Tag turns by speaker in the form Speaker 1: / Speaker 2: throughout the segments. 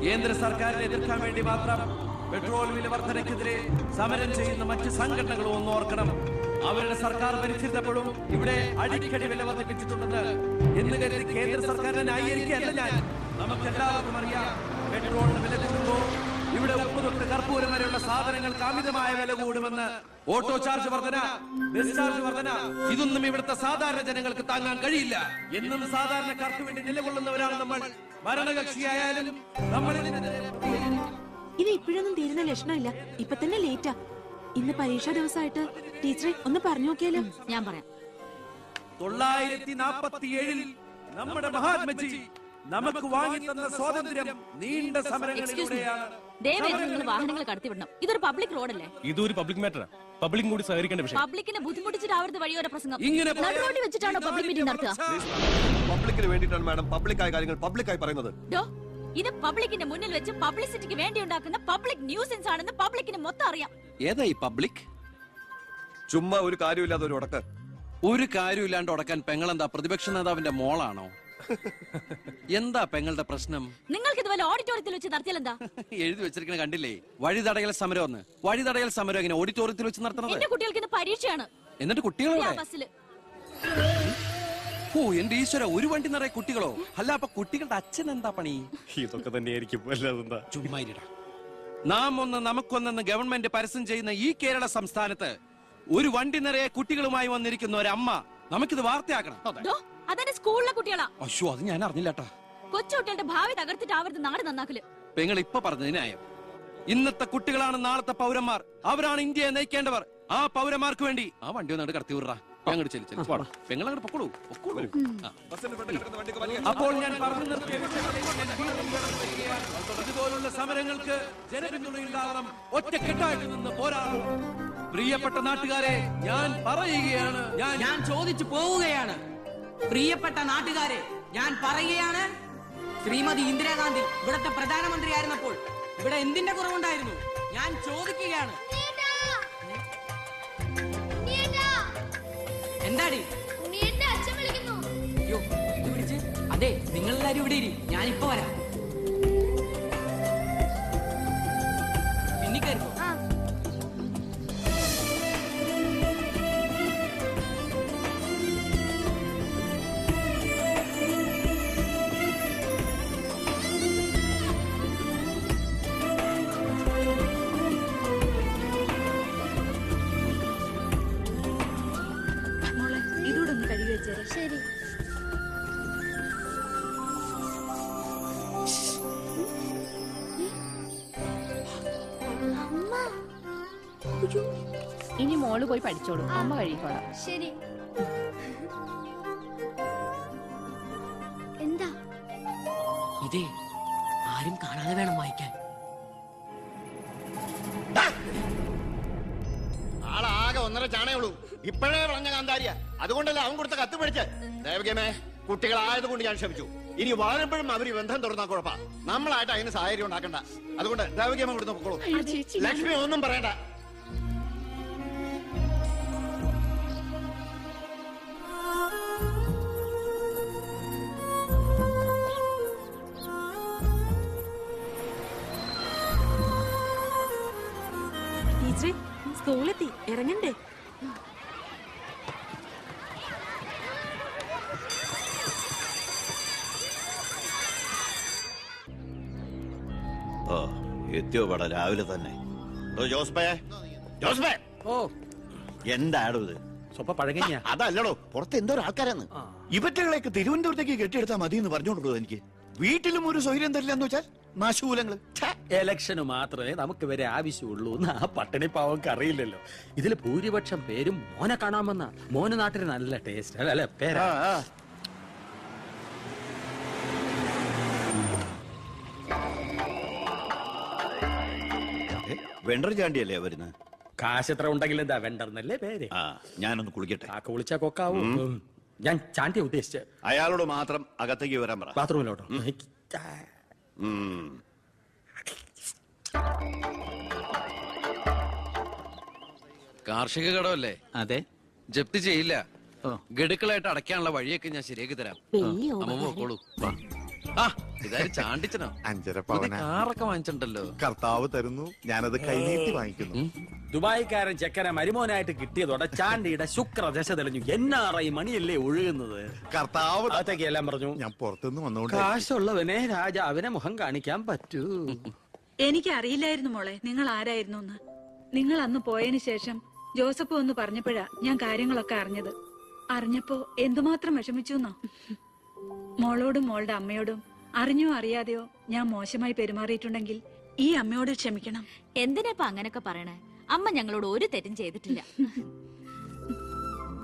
Speaker 1: കേന്ദ്ര സർക്കാരിനെ എതിർക്കാൻ വേണ്ടി മാത്രം പെട്രോൾ വില വർധനയ്ക്കെതിരെ സമരം ചെയ്യുന്ന മറ്റ് സംഘടനകളും ഒന്ന് ഓർക്കണം. അവരുടെ സർക്കാർ ഭരിച്ചിരുന്നപ്പോഴും ഇവിടെ അടിക്കടി വില വർദ്ധിപ്പിച്ചിട്ടുണ്ടെന്ന് എന്ന് കരുതി കേന്ദ്ര സർക്കാരിനെ ന്യായീകരിക്കുകയല്ല ഞാൻ. നമുക്കെല്ലാവർക്കും അറിയാം, പെട്രോളിന് വില കൂടുമ്പോൾ ഇവിടെ ഉപ്പ് തൊട്ട് കർപ്പൂരം വരെയുള്ള സാധനങ്ങൾക്ക് അമിതമായ വില കൂടുമെന്ന്. ഓട്ടോ ചാർജ് വർധന, ബസ് ചാർജ് വർധന, ഇതൊന്നും ഇവിടുത്തെ സാധാരണ ജനങ്ങൾക്ക് താങ്ങാൻ കഴിയില്ല. എന്നും സാധാരണക്കാർക്ക് വേണ്ടി നിലകൊള്ളുന്നവരാണ് നമ്മൾ. ഭരണകക്ഷിയായാലും നമ്മൾ
Speaker 2: ഇത് ഇപ്പോഴൊന്നും തീരുന്ന ലക്ഷണമില്ല. ഇപ്പൊ തന്നെ ലേറ്റാ. ഇന്ന് പരീക്ഷാ ദിവസമായിട്ട് ടീച്ചറെ ഒന്ന് പറഞ്ഞു നോക്കിയാലോ?
Speaker 3: ഞാൻ പറയാം.
Speaker 1: 947 നമ്മുടെ മഹാത്മജി നമുക്ക് വാങ്ങിത്തന്ന സ്വാതന്ത്ര്യം നീണ്ട സമരങ്ങളിലൂടെയാണ്.
Speaker 3: നിങ്ങൾ വാഹനങ്ങൾ കടത്തിവിടണം. ഇതൊരു പബ്ലിക് റോഡല്ലേ?
Speaker 4: ഇതൊരു പബ്ലിക് മാറ്ററാ. പബ്ലിക് കൂടി സഹകരിക്കേണ്ട വിഷയം.
Speaker 3: പബ്ലിക്കിനെ ബുദ്ധിമുട്ടിച്ചിട്ടാവരുത് വഴിയോര പ്രസംഗം.
Speaker 1: ഇങ്ങനെ
Speaker 3: റോഡിൽ വെച്ചിട്ടാണോ പബ്ലിക് മീറ്റിംഗ് നടത്തുക?
Speaker 5: പബ്ലിക്കിന് വേണ്ടിയിട്ടാണ് മാഡം പബ്ലിക്കായ കാര്യങ്ങൾ പബ്ലിക്കായി പറയുന്നത്.
Speaker 3: ഇത് പബ്ലിക്കിന്റെ മുന്നിൽ വെച്ച് പബ്ലിസിറ്റിക്ക് വേണ്ടി ഉണ്ടാക്കുന്ന പബ്ലിക് ന്യൂസൻസ് ആണെന്ന് പബ്ലിക്കിന് മൊത്തം അറിയാം.
Speaker 1: ഏതാ ഈ പബ്ലിക്?
Speaker 5: ചുമ്മാ ഒരു കാര്യമില്ലാതെ ഒരു ഉടക്ക്.
Speaker 1: ഒരു കാര്യമില്ലാണ്ട് ഉടക്കാൻ പെങ്ങളെന്താ പ്രതിപക്ഷ നേതാവിന്റെ മോളാണോ? എന്താ പെങ്ങളുടെ പ്രശ്നം?
Speaker 3: നിങ്ങൾക്ക് ഇതുപോലെ ഓഡിറ്റോറിയത്തിൽ വെച്ച് നടത്തിയാൽ എന്താ?
Speaker 1: എഴുതി വെച്ചിരിക്കണ കണ്ടില്ലേ? വഴിതടയൽ സമരം ഒന്ന്. വഴിതടയൽ സമരം എങ്ങനെ ഓഡിറ്റോറിയത്തിൽ വെച്ച് നടത്തണത്?
Speaker 3: എന്റെ കുട്ടികൾക്ക് ഇന്ന് പരീക്ഷയാണ്.
Speaker 1: എന്നിട്ട് കുട്ടികളെ
Speaker 3: ബസ്സില്.
Speaker 1: ഓ എന്റെ ഈശ്വര, ഒരു വണ്ടി നിറയെ കുട്ടികളോ? അല്ല, അപ്പൊ കുട്ടികളുടെ അച്ഛൻ എന്താ പണി?
Speaker 4: ഇതൊക്കെ തന്നെയായിരിക്കും.
Speaker 1: ചുമ്മാരിടാ. നാം ഒന്ന് നമുക്കൊന്നെന്ന് ഗവൺമെന്റ് പരസ്യം ചെയ്യുന്ന ഈ കേരള സംസ്ഥാനത്ത് ഒരു വണ്ടി നിറയെ കുട്ടികളുമായി വന്നിരിക്കുന്ന ഒരമ്മ നമുക്കിത് വാർത്തയാക്കണം.
Speaker 3: അതെന്റെ സ്കൂളിലെ കുട്ടികളാ.
Speaker 1: അയ്യോ, അത് ഞാൻ അറിഞ്ഞില്ലാട്ടാ.
Speaker 3: കൊച്ചുകുട്ടികളുടെ ഭാവി തകർത്തിട്ടാവരുത് നാട് നന്നാക്കല്.
Speaker 1: പെങ്ങൾ ഇപ്പൊ പറഞ്ഞത് ന്യായം. ഇന്നത്തെ കുട്ടികളാണ് നാളത്തെ പൗരന്മാർ. അവരാണ് ഇന്ത്യയെ നയിക്കേണ്ടവർ. ആ പൗരന്മാർക്ക് വേണ്ടി ആ വണ്ടി ഒന്നാണ്ട് കടത്തി വിടറാ. പെങ്ങളങ്ങോട്ട് പൊക്കോളൂ. അപ്പോൾ ഞാൻ പറഞ്ഞു ഇതുപോലുള്ള സമരങ്ങൾക്ക് ജനപിന്തുണയുണ്ടാകണം. ഒറ്റക്കെട്ടായിട്ട് നിന്ന് പോരാടണം. പ്രിയപ്പെട്ട നാട്ടുകാരെ, ഞാൻ പറയുകയാണ്,
Speaker 6: ഞാൻ ചോദിച്ചു പോവുകയാണ്. പ്രിയപ്പെട്ട നാട്ടുകാരെ, ഞാൻ പറയുകയാണ്, ശ്രീമതി ഇന്ദിരാഗാന്ധി ഇവിടുത്തെ പ്രധാനമന്ത്രിയായിരുന്നപ്പോൾ ഇവിടെ എന്തിന്റെ കുറവുണ്ടായിരുന്നു? ഞാൻ ചോദിക്കുകയാണ്. എന്താടി? അയ്യോ, ഇത് പിടിച്ച്. അതെ, നിങ്ങളെല്ലാരും ഇവിടെ ഇരി, ഞാനിപ്പോ വരാം. പിന്നിക്കായിരിക്കും.
Speaker 2: ശരി.
Speaker 3: ഇനി മോള് പോയി പഠിച്ചോളൂ, അമ്മ കഴിക്കോളാം.
Speaker 2: ശരി. എന്താ?
Speaker 6: ഇതേ ആരും കാണാതെ വേണം വായിക്കാൻ.
Speaker 7: ആളാകെ 1.5 ചാണയുള്ളൂ. ഇപ്പോഴേ വളഞ്ഞ കാന്താരിയ. അതുകൊണ്ടല്ല അവൻ കൊടുത്ത കത്ത് പഠിച്ച്. ദേവകമേ, കുട്ടികളായതുകൊണ്ട് ഞാൻ ക്ഷമിച്ചു. ഇനി വളരുമ്പോഴും അവര് ബന്ധം തുറന്നാ കുഴപ്പാ. നമ്മളായിട്ട് അതിന് സാഹചര്യം ഉണ്ടാക്കണ്ട. അതുകൊണ്ട് ദേവകമ കൊടുത്ത് പൊക്കോളൂ. ലക്ഷ്മി ഒന്നും പറയണ്ട.
Speaker 2: ടീച്ചറെ, സ്കൂളെത്തി, ഇറങ്ങണ്ടേ?
Speaker 7: എത്തിയോ പട രാവിലെ തന്നെ?
Speaker 4: ഓ,
Speaker 7: എന്താടോ ഇത്? അതല്ലടോ, പുറത്ത് എന്തോ ആൾക്കാരാന്ന്. ഇവറ്റകളെയൊക്കെ തിരുവനന്തപുരത്തേക്ക് കെട്ടിയെടുത്താൽ മതി എന്ന് പറഞ്ഞോണ്ടോ എനിക്ക്. വീട്ടിലും ഒരു സൗകര്യം തരില്ല എന്ന് വെച്ചാൽ നാശൂലങ്ങള്.
Speaker 8: എലക്ഷന് മാത്രമേ നമുക്ക് വരെ ആവശ്യമുള്ളൂ എന്ന് ആ പട്ടിണി പാവർക്ക് അറിയില്ലല്ലോ. ഇതിൽ ഭൂരിപക്ഷം പേരും മോനെ കാണാമെന്ന. മോന് നാട്ടിൽ നല്ല ടേസ്റ്റ് അല്ലെ പേരാ.
Speaker 7: വെണ്ടർ ചാണ്ടിയല്ലേ വരുന്നത്?
Speaker 8: കാശ് എത്ര ഉണ്ടെങ്കിൽ എന്താ വെണ്ടർന്നല്ലേ പേര്.
Speaker 7: ഞാനൊന്ന് കുളിക്കട്ടെ.
Speaker 8: കാക്ക വിളിച്ചാ കൊക്കാവും. ഞാൻ ചാണ്ടിയെ ഉദ്ദേശിച്ച.
Speaker 7: അയാളോട് മാത്രം അകത്തേക്ക് വരാൻ പറ.
Speaker 8: ബാത്റൂമിലോട്ടോ?
Speaker 1: കാർഷിക കടമല്ലേ?
Speaker 6: അതെ.
Speaker 1: ജപ്തി ചെയ്യില്ല. ഗഡുക്കളായിട്ട് അടയ്ക്കാനുള്ള വഴിയൊക്കെ ഞാൻ ശരിയാക്കി തരാം. അമ്മ പോക്കോളൂ.
Speaker 9: ഇതാര് ചാണ്ടിച്ചനോ?
Speaker 10: 5.5
Speaker 9: പുതിയ
Speaker 10: പവന
Speaker 9: കാറൊക്കെ വാങ്ങിച്ചിട്ടുണ്ടല്ലോ.
Speaker 10: കർത്താവ് തരുന്നു, ഞാനത് കൈനീട്ടി വാങ്ങിക്കുന്നു.
Speaker 8: ദുബായിക്കാരൻ ചെക്കനെ മരുമോനായിട്ട് കിട്ടിയതോടെ ചാണ്ടിയുടെ ശുക്രദശ തെളിഞ്ഞു. NRI മണിയല്ലേ ഒഴുകുന്നത്.
Speaker 10: കർത്താവ്
Speaker 8: അകത്തേക്ക് എല്ലാം പറഞ്ഞു.
Speaker 10: ഞാൻ പുറത്തുനിന്ന് വന്നോണ്ട്
Speaker 8: കാശുള്ളവനെ രാജാവിനെ മുഖം കാണിക്കാൻ പറ്റൂ.
Speaker 11: എനിക്കറിയില്ലായിരുന്നു മോളെ നിങ്ങൾ ആരായിരുന്നു എന്ന്. നിങ്ങൾ അന്ന് പോയതിനു ശേഷം ജോസഫ് ഒന്ന് പറഞ്ഞപ്പോഴാ ഞാൻ കാര്യങ്ങളൊക്കെ അറിഞ്ഞത്. അറിഞ്ഞപ്പോ എന്തുമാത്രം വിഷമിച്ചു എന്നോ. മോളോടും മോളുടെ അമ്മയോടും അറിഞ്ഞോ അറിയാതെയോ ഞാൻ മോശമായി പെരുമാറിയിട്ടുണ്ടെങ്കിൽ ഈ അമ്മയോട് ക്ഷമിക്കണം.
Speaker 3: എന്തിനാ അങ്ങനൊക്കെ പറയണേ? അമ്മ ഞങ്ങളോട് ഒരു തെറ്റും ചെയ്തിട്ടില്ല.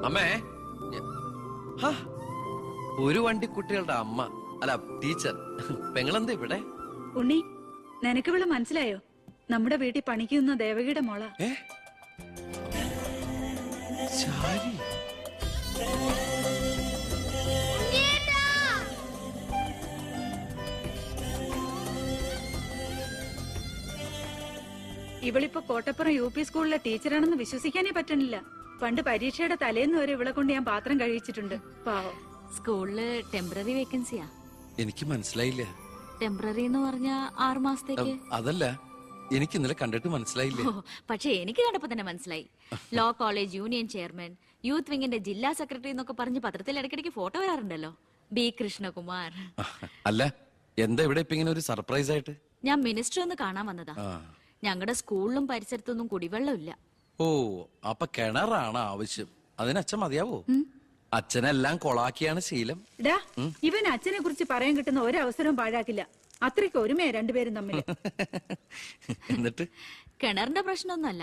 Speaker 9: അമ്മേ, ഹാ, ഒരു വണ്ടി കുട്ടികളുടെ അമ്മ അല്ല ടീച്ചർ പെങ്ങളെന്താ ഇവിടെ?
Speaker 11: ഉണ്ണി, നിനക്ക് ഇവിടെ മനസ്സിലായോ? നമ്മുടെ വീട്ടിൽ പണിക്കുന്ന ദേവകിയുടെ മോള. ഇവളിപ്പോ കോട്ടപ്പുറം UP സ്കൂളിലെ ടീച്ചറാണെന്ന് വിശ്വസിക്കാനേ പറ്റണില്ല. പണ്ട് പരീക്ഷയുടെ തലേന്ന് വരെ ഇവളെ കൊണ്ട് ഞാൻ പാത്രം കഴിച്ചിട്ടുണ്ട്. പാവം.
Speaker 3: സ്കൂളില് ടെമ്പററി വേക്കൻസിയാ.
Speaker 9: എനിക്ക് മനസ്സിലായില്ല.
Speaker 3: ടെമ്പററി എന്ന് പറഞ്ഞ 6 മാസത്തേക്ക്.
Speaker 9: അതല്ല, എനിക്ക് ഇന്നലെ കണ്ടിട്ട് മനസ്സിലായില്ല.
Speaker 3: പക്ഷെ എനിക്ക് കണ്ടപ്പോ തന്നെ മനസ്സിലായി. Law college union chairman, youth വിങ്ങിന്റെ ജില്ലാ സെക്രട്ടറി എന്നൊക്കെ പറഞ്ഞ് പത്രത്തിൽ ഇടയ്ക്കിടയ്ക്ക് ഫോട്ടോ വരാറുണ്ടല്ലോ. B. കൃഷ്ണകുമാർ.
Speaker 9: അല്ല, എന്താ ഇവിടെ ഇപ്പൊ ഇങ്ങനെ ഒരു സർപ്രൈസ് ആയിട്ട്?
Speaker 3: ഞാൻ മിനിസ്റ്റർ ഒന്ന് കാണാൻ വന്നതാ. ഞങ്ങളുടെ സ്കൂളിലും പരിസരത്തൊന്നും കുടിവെള്ളമില്ല.
Speaker 9: ഓ, അപ്പൊ കിണറാണ് ആവശ്യം. അതിന് അച്ഛൻ മതിയാവോ? അച്ഛനെല്ലാം കൊളാക്കിയാണ് ശീലം.
Speaker 11: ഇവൻ അച്ഛനെ കുറിച്ച് പറയാൻ കിട്ടുന്ന ഒരവസരവും പാഴാക്കില്ല. അത്രയ്ക്ക് ഒരുമേ രണ്ടുപേരും തമ്മിൽ.
Speaker 9: എന്നിട്ട്
Speaker 3: കിണറിന്റെ പ്രശ്നമൊന്നുമല്ല.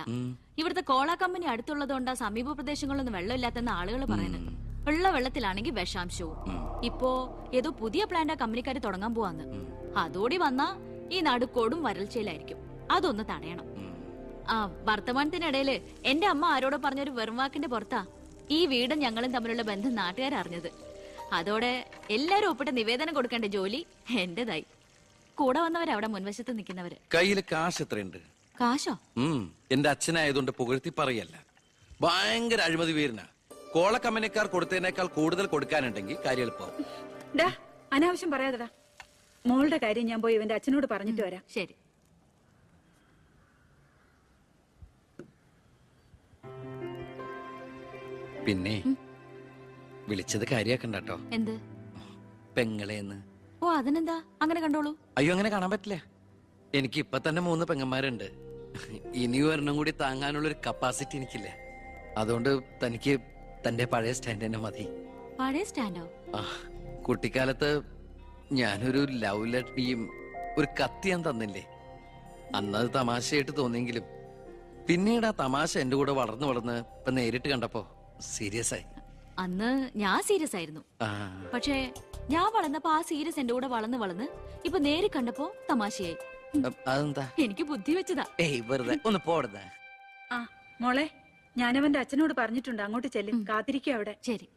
Speaker 3: ഇവിടുത്തെ കോള കമ്പനി അടുത്തുള്ളതുകൊണ്ടാ സമീപ പ്രദേശങ്ങളിലൊന്നും വെള്ളമില്ലാത്തെന്ന് ആളുകൾ പറയുന്നത്. ഉള്ള വെള്ളത്തിലാണെങ്കിൽ വിഷാംശവും. ഇപ്പോ ഏതോ പുതിയ പ്ലാന്റ് കമ്പനിക്കാര് തുടങ്ങാൻ പോവാന്ന്. അതോടി വന്നാ ഈ നടുക്കോടും വരൾച്ചയിലായിരിക്കും. അതൊന്ന് തടയണം. വർത്തമാനത്തിനിടയില് എന്റെ അമ്മ ആരോടോ പറഞ്ഞൊരു വെറുംവാക്കിന്റെ പുറത്താ ഈ വീടും ഞങ്ങളും തമ്മിലുള്ള ബന്ധം നാട്ടുകാരറിഞ്ഞത്. അതോടെ എല്ലാരും ഒപ്പിട്ട് നിവേദനം കൊടുക്കേണ്ട ജോലി എന്റേതായി. കൂടെ വന്നവരവിടെ മുൻവശത്ത് നിൽക്കുന്നവര്.
Speaker 9: കയ്യില് കാശ് എത്രയുണ്ട്?
Speaker 3: കാശോ?
Speaker 9: എന്റെ അച്ഛനായതുകൊണ്ട് പുകഴ്ത്തി പറയല്ല. ഭയങ്കര അഴിമതി വീരനാ. കോള കമ്പനിക്കാർ കൊടുത്തതിനേക്കാൾ കൂടുതൽ കൊടുക്കാനുണ്ടെങ്കിൽ കാര്യം എളുപ്പമാവും.
Speaker 11: അനാവശ്യം പറയാതെടാ. മോളുടെ കാര്യം ഞാൻ പോയി ഇവന്റെ അച്ഛനോട് പറഞ്ഞിട്ട് വരാം.
Speaker 3: ശരി.
Speaker 9: പിന്നെ വിളിച്ചത് കാര്യാക്കണ്ടോ?
Speaker 3: എന്ത്?
Speaker 9: പെങ്ങളേന്ന്.
Speaker 3: ഓ, അതിനെന്താ? അങ്ങനെ കണ്ടോളൂ.
Speaker 9: അയ്യോ, അങ്ങനെ കാണാൻ പറ്റില്ല. എനിക്ക് ഇപ്പൊ തന്നെ 3 പെങ്ങന്മാരുണ്ട്. ഇനി ഒരെണ്ണം കൂടി താങ്ങാനുള്ളൊരു കപ്പാസിറ്റി എനിക്കില്ല. അതുകൊണ്ട് തനിക്ക് തന്റെ പഴയ സ്റ്റാൻഡ് തന്നെ മതി.
Speaker 3: പഴയ സ്റ്റാൻഡോ?
Speaker 9: കുട്ടിക്കാലത്ത് ഞാനൊരു ലവ് ലെറ്ററിയും ഒരു കത്തി ഞാൻ തന്നില്ലേ? അന്നത് തമാശയായിട്ട് തോന്നിയെങ്കിലും പിന്നീട് ആ തമാശ എന്റെ കൂടെ വളർന്നു വളർന്ന് ഇപ്പൊ നേരിട്ട് കണ്ടപ്പോ സീരിയസ് ആയി.
Speaker 3: അന്ന് ഞാൻ സീരിയസ് ആയിരുന്നു. പക്ഷേ ഞാൻ വളർന്നപ്പോ ആ സീരിയസ് എന്റെ കൂടെ വളർന്ന് ഇപ്പൊ നേരി കണ്ടപ്പോ തമാശയായി.
Speaker 9: അതെന്താ?
Speaker 3: എനിക്ക് ബുദ്ധി വെച്ചതാ.
Speaker 9: വെറുതെ ഒന്ന് പോടുന്നേ.
Speaker 11: മോളെ, ഞാനവന്റെ അച്ഛനോട് പറഞ്ഞിട്ടുണ്ട്. അങ്ങോട്ട് ചെല്ലും. കാത്തിരിക്കുക അവിടെ.
Speaker 3: ശരി.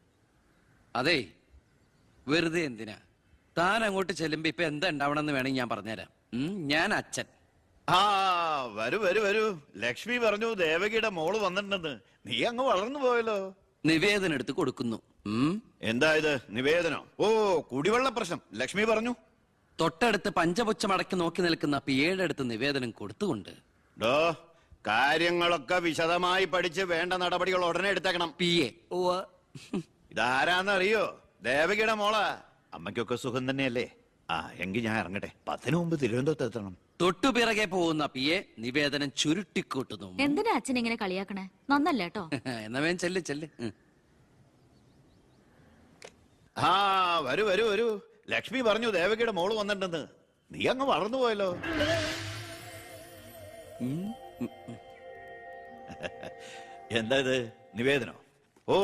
Speaker 9: അതെ, വെറുതെ എന്തിനാ? താൻ അങ്ങോട്ട് ചെല്ലുമ്പോ ഇപ്പൊ എന്താ ഉണ്ടാവണമെന്ന് വേണമെങ്കിൽ ഞാൻ പറഞ്ഞുതരാം. ഞാൻ അച്ഛൻ.
Speaker 7: വരൂ. ലക്ഷ്മി പറഞ്ഞു ദേവകിയുടെ മോള് വന്നിട്ടുണ്ടെന്ന്. നീ അങ്ങ് വളർന്നു പോയല്ലോ.
Speaker 9: നിവേദനം എടുത്ത് കൊടുക്കുന്നു.
Speaker 7: എന്താ ഇത് നിവേദനം? ഓ, കുടിവെള്ള പ്രശ്നം ലക്ഷ്മി പറഞ്ഞു.
Speaker 9: തൊട്ടടുത്ത് പഞ്ചപുച്ഛമടക്കി നോക്കി നിൽക്കുന്ന പിയേടെ അടുത്ത് നിവേദനം കൊടുത്തുകൊണ്ട്
Speaker 7: കാര്യങ്ങളൊക്കെ വിശദമായി പഠിച്ച് വേണ്ട നടപടികൾ ഉടനെ എടുത്തേക്കണം.
Speaker 9: പിയെ
Speaker 7: ഇതാരാന്നറിയോ? ദേവകിയുടെ മോളാ. അമ്മയ്ക്കൊക്കെ സുഖം തന്നെയല്ലേ? എങ്കിൽ ഞാൻ ഇറങ്ങട്ടെ. 10 മുമ്പ് തിരുവനന്തപുരത്ത് എത്തണം.
Speaker 9: തൊട്ടുപിറകെ പോകുന്ന പിയെ നിവേദനം ചുരുട്ടിക്കൂട്ടുന്നു.
Speaker 3: എന്തിനാ അച്ഛൻ ഇങ്ങനെ കളിയാക്കണേ? നന്നല്ല കേട്ടോ.
Speaker 9: എന്നാ വേൻ ചെല്ല്.
Speaker 7: വരൂ. ലക്ഷ്മി പറഞ്ഞു ദേവകിയുടെ മോള് വന്നിട്ടുണ്ടെന്ന്. നീ അങ്ങ് വളർന്നു പോയല്ലോ. എന്താ ഇത്? നിവേദനോ? ഓ,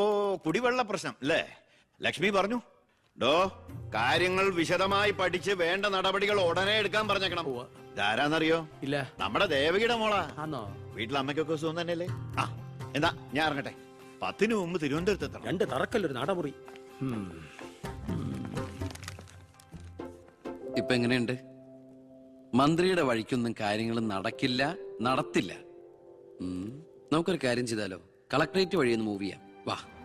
Speaker 7: കുടിവെള്ള പ്രശ്നം അല്ലേ? ലക്ഷ്മി പറഞ്ഞു കാര്യങ്ങൾ വിശദമായി പഠിച്ച് വേണ്ട നടപടികൾ ഉടനെ എടുക്കാൻ പറഞ്ഞേക്കണം. ഇതാരാന്നറിയോ?
Speaker 8: ഇല്ല.
Speaker 7: നമ്മുടെ ദേവകിയുടെ മോളാ.
Speaker 8: വീട്ടിലെ
Speaker 7: അമ്മയ്ക്കൊക്കെ സുഖം തന്നെയല്ലേ? എന്താ ഞാൻ ഇറങ്ങട്ടെ. 10 മുമ്പ് തിരുവനന്തപുരത്ത് എത്തണം.
Speaker 8: 2 തറക്കല്ലൊരു നാടമുറി.
Speaker 9: ഇപ്പൊ എങ്ങനെയുണ്ട്? മന്ത്രിയുടെ വഴിക്കൊന്നും കാര്യങ്ങളും നടത്തില്ല. നമുക്കൊരു കാര്യം ചെയ്താലോ? കളക്ടറേറ്റ് വഴി ഒന്ന് മൂവ് ചെയ്യാം. വാ.